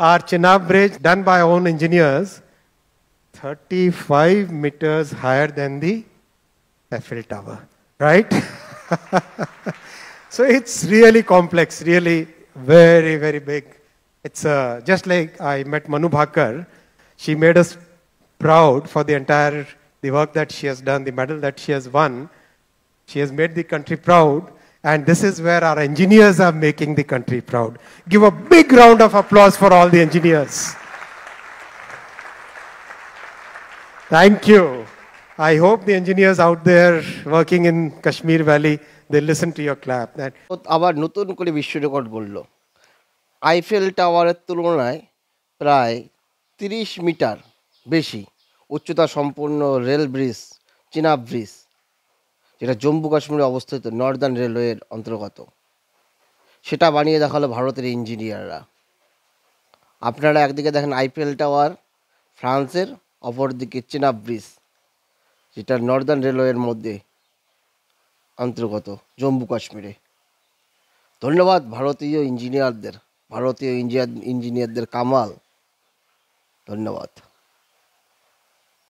our Chenab Bridge, done by our own engineers, 35 meters higher than the Eiffel Tower, right? So it's really complex, really very, very big. It's just like I met Manu Bhakkar. She made us proud for the work that she has done, the medal that she has won. She has made the country proud. And this is where our engineers are making the country proud. Give a big round of applause for all the engineers. Thank you. I hope the engineers out there working in Kashmir Valley, they listen to your clap. আবার নতুন করে বিশ্ব record গড়ল। Eiffel টাওয়ারের তুলনায় প্রায় 30 metre বেশি উচ্চতা সম্পন্ন রেল ব্রিজ, চিনাব ব্রিজ, যেটা জম্মু কাশ্মীরে অবস্থিত নর্দার্ন রেলওয়ের অন্তর্গত, সেটা বানিয়ে দেখালো ভারতের ইঞ্জিনিয়াররা। আপনারা একদিকে দেখেন আইফেল টাওয়ার ফ্রান্সের, অপরদিকে চিনাব ব্রিজ, যেটা নর্দার্ন রেলওয়ের মধ্যে অন্তর্গত জম্মু কাশ্মীরে। ধন্যবাদ ভারতীয় ইঞ্জিনিয়ারদের, ভারতীয় ইঞ্জিনিয়ারদের কামাল। ধন্যবাদ।